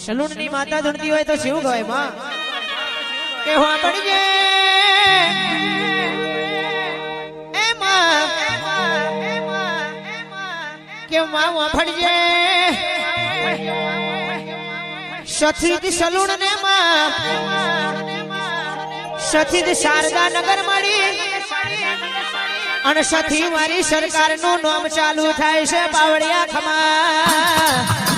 salon ની માતા ધૂણતી હોય તો શિવ ગવાય માં કે હું પડજે એ માં કે માં હું પડજે સથિત સલૂન ને માં સથિત શારદા નગર મળી અને સથી મારી સરકાર નું નામ ચાલુ થાય છે બાવળિયા ખમા